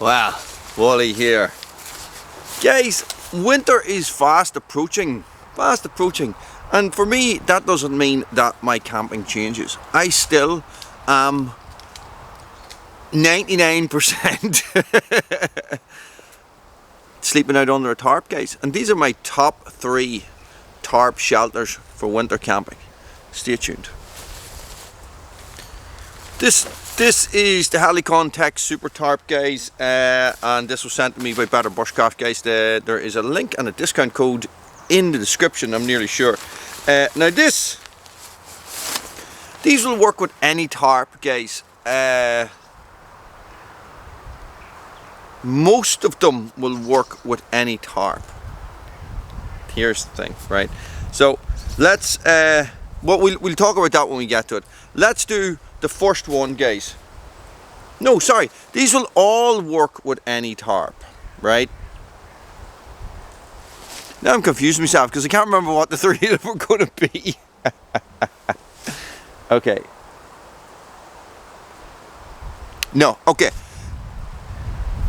Well, Wally here. Guys, winter is fast approaching. And for me, that doesn't mean that my camping changes. I still am 99% sleeping out under a tarp, guys. And these are my top 3 tarp shelters for winter camping. Stay tuned. This is the Helicon Tech Super Tarp, guys, and this was sent to me by Better Bushcraft, guys. There is a link and a discount code in the description, I'm nearly sure. Now these will work with any tarp, guys. Most of them will work with any tarp. Here's the thing, right? So let's we'll talk about that when we get to it. Let's do the first one, guys. No, sorry, these will all work with any tarp, right? Now I'm confused myself because I can't remember what the 3 of them were going to be. Okay. No, okay.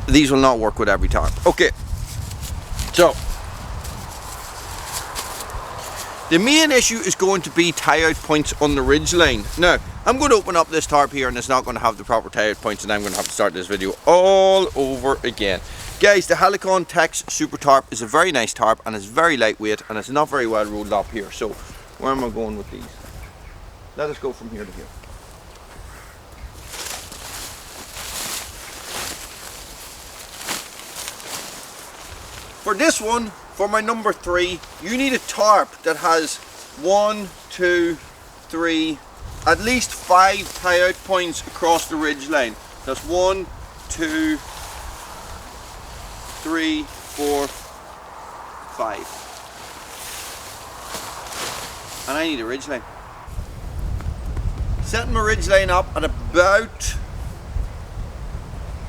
These will not work with every tarp. Okay. So, the main issue is going to be tie-out points on the ridge line. Now, I'm going to open up this tarp here and it's not going to have the proper tie-out points, and I'm going to have to start this video all over again. Guys, the Helicon Tech Super Tarp is a very nice tarp and it's very lightweight and it's not very well rolled up here. So, where am I going with these? Let us go from here to here. For this one, for my number 3, you need a tarp that has 1, 2, 3, at least 5 tie-out points across the ridge line. That's 1, 2, 3, 4, 5. And I need a ridge line. Setting my ridge line up at about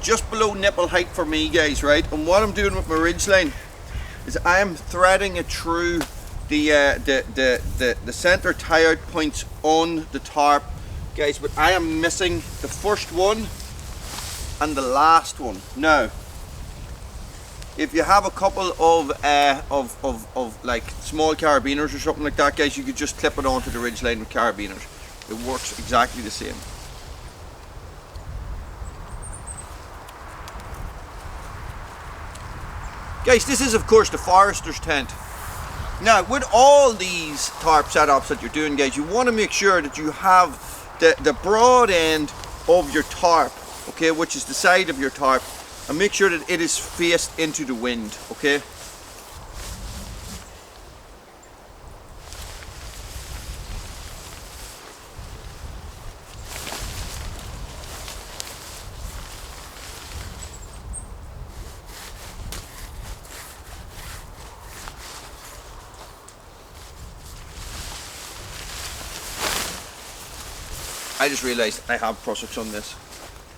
just below nipple height for me, guys, right? And what I'm doing with my ridge line is I am threading it through the center tie-out points on the tarp, guys, but I am missing the first one and the last one. Now, if you have a couple of like small carabiners or something like that, guys, you could just clip it onto the ridge line with carabiners. It works exactly the same. Guys, this is of course the forester's tent. Now, with all these tarp setups that you're doing, guys, you want to make sure that you have the broad end of your tarp, okay, which is the side of your tarp, and make sure that it is faced into the wind, okay? I just realised I have products on this.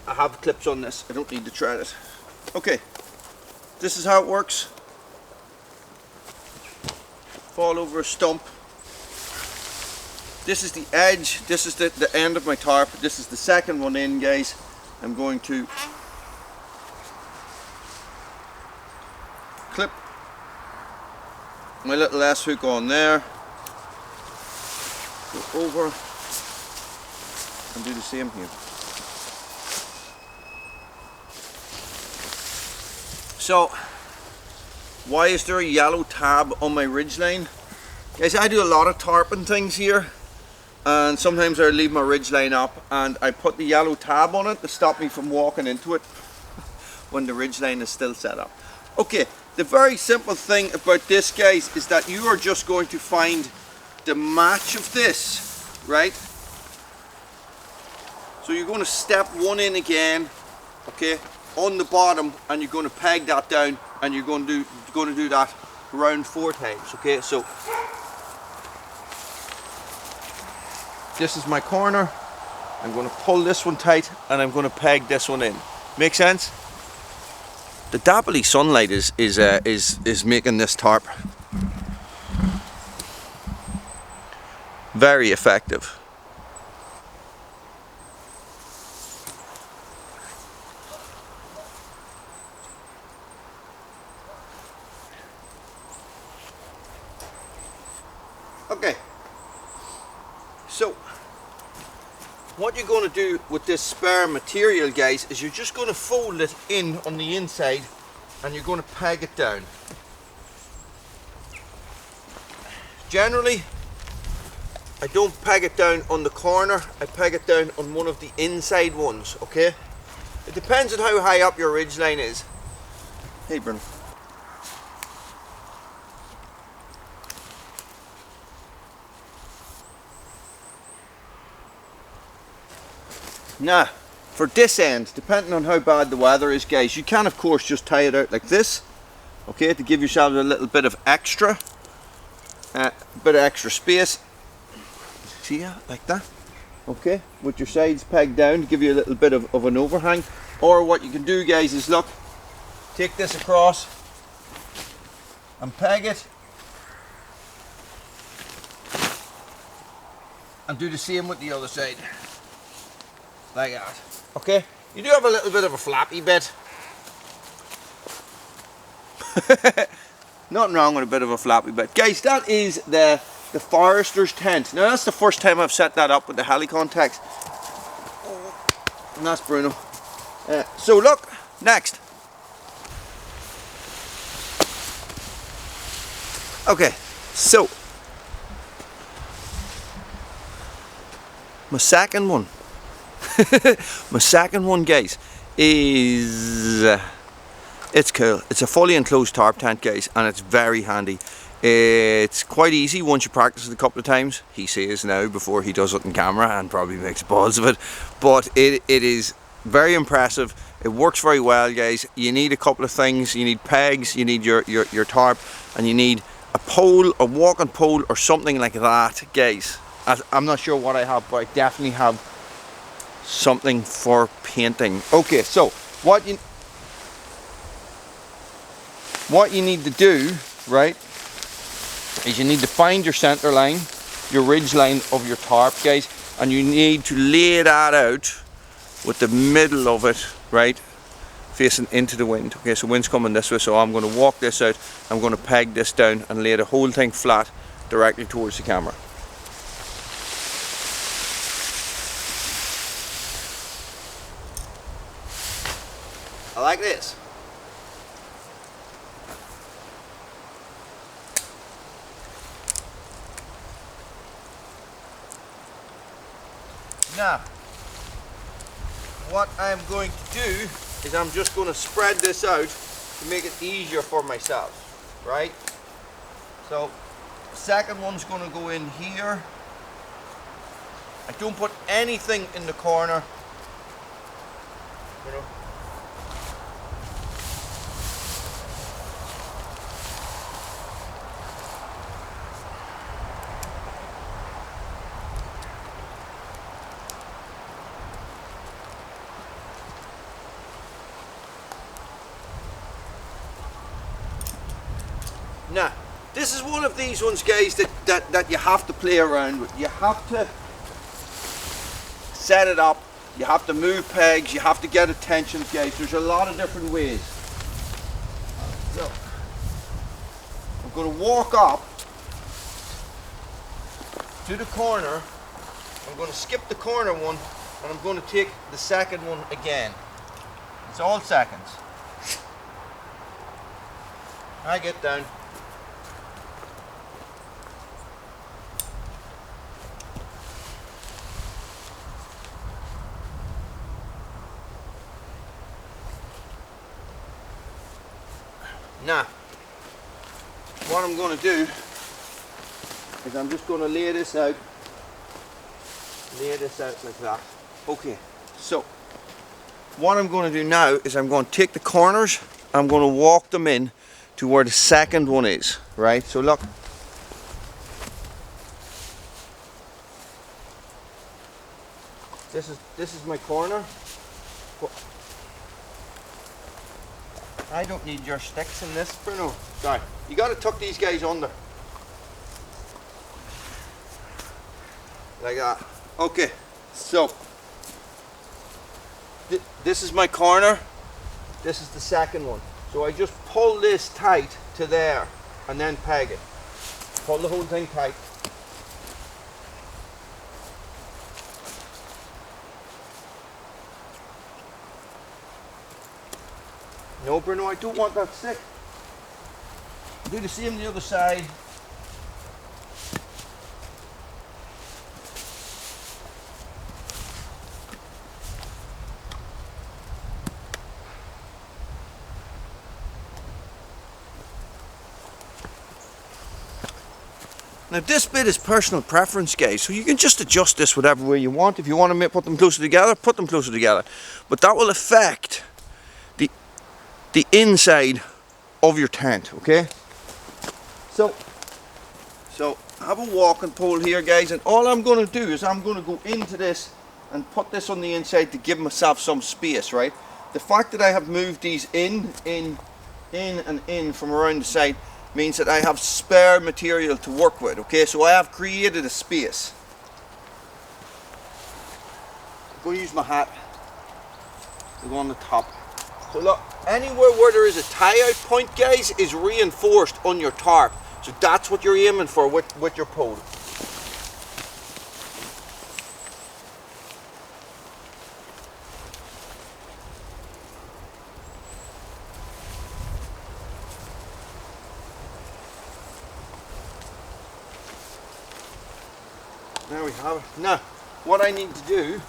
I have clips on this. I don't need to thread it. Okay, this is how it works. Fall over a stump. This is the edge. This is the end of my tarp. This is the second one in, guys. I'm going to clip my little S hook on there. Go over. And do the same here. So, why is there a yellow tab on my ridgeline? Guys, I do a lot of tarping things here, and sometimes I leave my ridgeline up and I put the yellow tab on it to stop me from walking into it when the ridgeline is still set up. Okay, the very simple thing about this, guys, is that you are just going to find the match of this, right? So you're going to step one in again, okay, on the bottom, and you're going to peg that down, and you're going to do that around 4 times, okay? So this is my corner. I'm going to pull this one tight, and I'm going to peg this one in. Make sense? The dapply sunlight is making this tarp very effective. So what you're going to do with this spare material, guys, is you're just going to fold it in on the inside and you're going to peg it down. Generally, I don't peg it down on the corner, I peg it down on one of the inside ones, okay? It depends on how high up your ridge line is. Hey, Bruno. Now, for this end, depending on how bad the weather is, guys, you can of course just tie it out like this, okay, to give yourself a little bit of extra space. See that, like that, okay, with your sides pegged down to give you a little bit of an overhang. Or what you can do, guys, is look, take this across and peg it, and do the same with the other side. Like that. Okay, you do have a little bit of a flappy bit. Nothing wrong with a bit of a flappy bit. Guys, that is the forester's tent. Now that's the first time I've set that up with the Helicon text. And that's Bruno. So look, next. Okay, so my second one. My second one, guys, is it's cool. It's a fully enclosed tarp tent, guys, and it's very handy. It's quite easy once you practice it a couple of times. He says now before he does it on camera and probably makes balls of it, but it is very impressive. It works very well, guys. You need a couple of things. You need pegs, you need your tarp, and you need a pole, a walking pole or something like that, guys. I'm not sure what I have, but I definitely have something for painting. Okay, so what you need to do, right, is you need to find your center line, your ridge line of your tarp, guys, and you need to lay that out with the middle of it, right, facing into the wind. Okay, so wind's coming this way, so I'm going to walk this out, I'm going to peg this down and lay the whole thing flat directly towards the camera. Like this. Now, what I'm going to do is I'm just going to spread this out to make it easier for myself, right? So, second one's going to go in here. I don't put anything in the corner, you know. Now, this is one of these ones, guys, that you have to play around with. You have to set it up, you have to move pegs, you have to get attention, guys. There's a lot of different ways. So, I'm going to walk up to the corner. I'm going to skip the corner one, and I'm going to take the second one again. It's all seconds. I get down. Now, what I'm going to do is I'm just going to lay this out like that. Okay, so what I'm going to do now is I'm going to take the corners, I'm going to walk them in to where the second one is, right? So look, this is my corner. I don't need your sticks in this, Bruno. Sorry, you got to tuck these guys under. Like that. Okay, so this is my corner. This is the second one. So I just pull this tight to there and then peg it. Pull the whole thing tight. No, Bruno, I don't want that stick. Do the same the other side. Now this bit is personal preference, guys, so you can just adjust this whatever way you want. If you want to put them closer together, put them closer together. But that will affect the inside of your tent, okay? So I have a walking pole here, guys, and all I'm going to do is I'm going to go into this and put this on the inside to give myself some space, right? The fact that I have moved these in and in from around the side means that I have spare material to work with, okay? So I have created a space. I'm going to use my hat to go on the top. So look, anywhere where there is a tie-out point, guys, is reinforced on your tarp. So that's what you're aiming for with your pole. There we have it. Now, what I need to do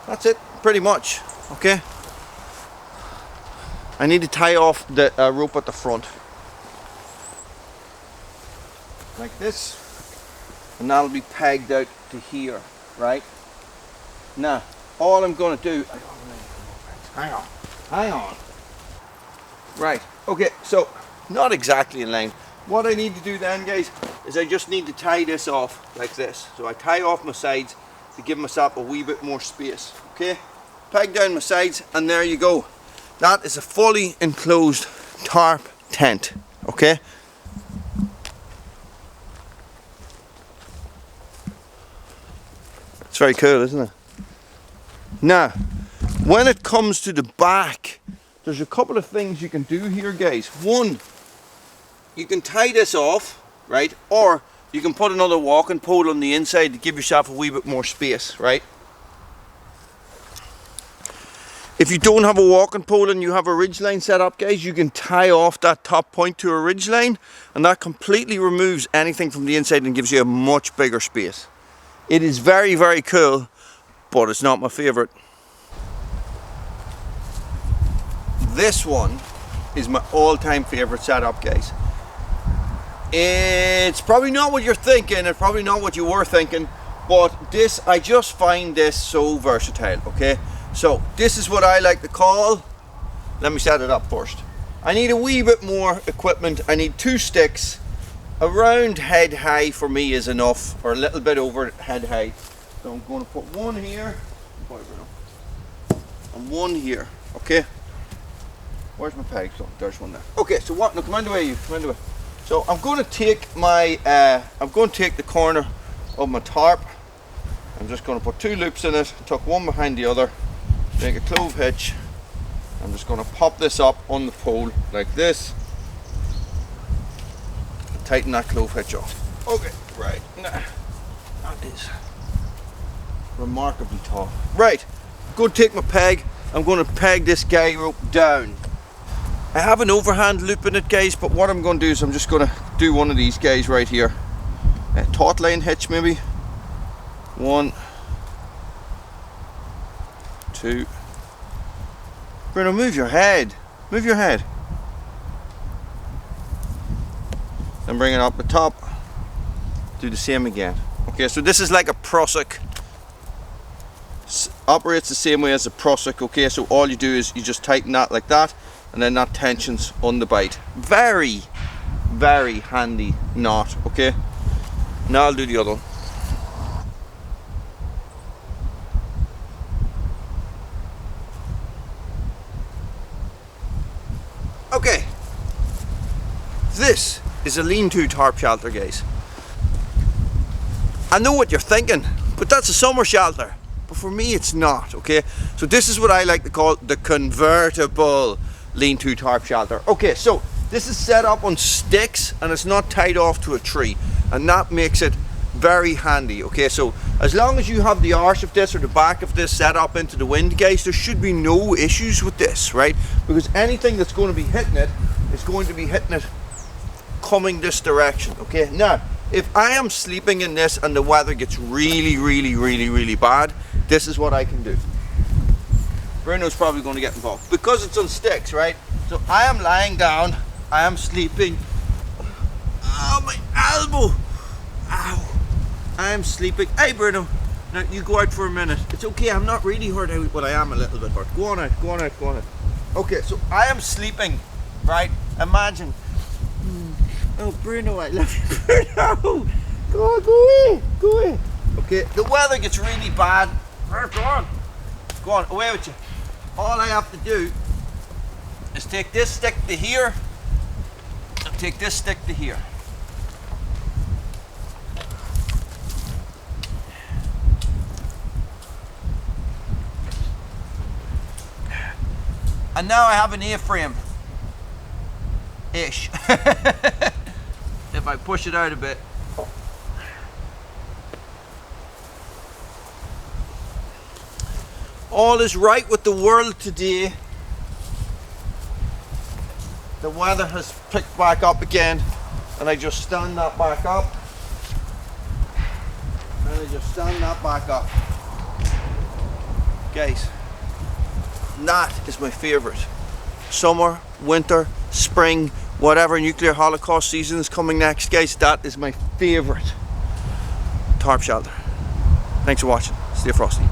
that's it, pretty much, okay? I need to tie off the rope at the front. Like this. And that'll be pegged out to here, right? Now, all I'm going to do... Hang on. Right, okay, so not exactly in line. What I need to do then, guys, is I just need to tie this off like this. So I tie off my sides to give myself a wee bit more space, okay? Peg down my sides, and there you go. That is a fully enclosed tarp tent, okay? It's very cool, isn't it? Now, when it comes to the back, there's a couple of things you can do here, guys. One, you can tie this off, right? Or you can put another walking pole on the inside to give yourself a wee bit more space, right? If you don't have a walking pole and you have a ridgeline set up, guys, you can tie off that top point to a ridgeline, and that completely removes anything from the inside and gives you a much bigger space. It is very, very cool, but it's not my favorite. This one is my all-time favorite setup, guys. It's probably not what you're thinking, it's probably not what you were thinking, but this, I just find this so versatile, okay? So this is what I like to call, let me set it up first. I need a wee bit more equipment. I need 2 sticks. Around head high for me is enough, or a little bit over head high. So I'm going to put one here, and one here, okay? Where's my peg? So there's one there. Okay, so what? No, come on the way, you. Come on the way. So I'm going to take my, the corner of my tarp. I'm just going to put 2 loops in it, tuck one behind the other, make a clove hitch. I'm just going to pop this up on the pole like this, and tighten that clove hitch off. Okay, right. Now, that is remarkably tough. Right, I'm going to take my peg. I'm going to peg this guy rope down. I have an overhand loop in it, guys, but what I'm going to do is I'm just going to do one of these guys right here. A taut line hitch maybe. 1, 2. Bruno, move your head. Move your head. Then bring it up the top. Do the same again. Okay, so this is like a prusik. Operates the same way as a prusik, okay? So all you do is you just tighten that like that, and then that tensions on the bite. Very, very handy knot, okay? Now I'll do the other one. Okay, this is a lean-to tarp shelter, guys. I know what you're thinking, but that's a summer shelter. But for me it's not, okay? So this is what I like to call the convertible lean-to tarp shelter. Okay, so this is set up on sticks and it's not tied off to a tree, and that makes it very handy. Okay, so as long as you have the arse of this or the back of this set up into the wind, guys, there should be no issues with this, right? Because anything that's going to be hitting it is going to be hitting it coming this direction. Okay, now if I am sleeping in this and the weather gets really bad, this is what I can do. Bruno's probably going to get involved because it's on sticks, right? So I am lying down, I am sleeping. Oh, my elbow! Ow! I am sleeping. Hey, Bruno, now you go out for a minute. It's okay, I'm not really hurt out, but I am a little bit hurt. Go on out, go on out, go on out. Okay, so I am sleeping, right? Imagine. Oh, Bruno, I love you, Bruno. Go on, go away, go away. Okay, the weather gets really bad. Go on, away with you. All I have to do is take this stick to here and take this stick to here. And now I have an A-frame-ish. If I push it out a bit. All is right with the world today. The weather has picked back up again, and I just stand that back up. And I just stand that back up. Guys, that is my favorite. Summer, winter, spring, whatever nuclear holocaust season is coming next, guys, that is my favorite tarp shelter. Thanks for watching. Stay frosty.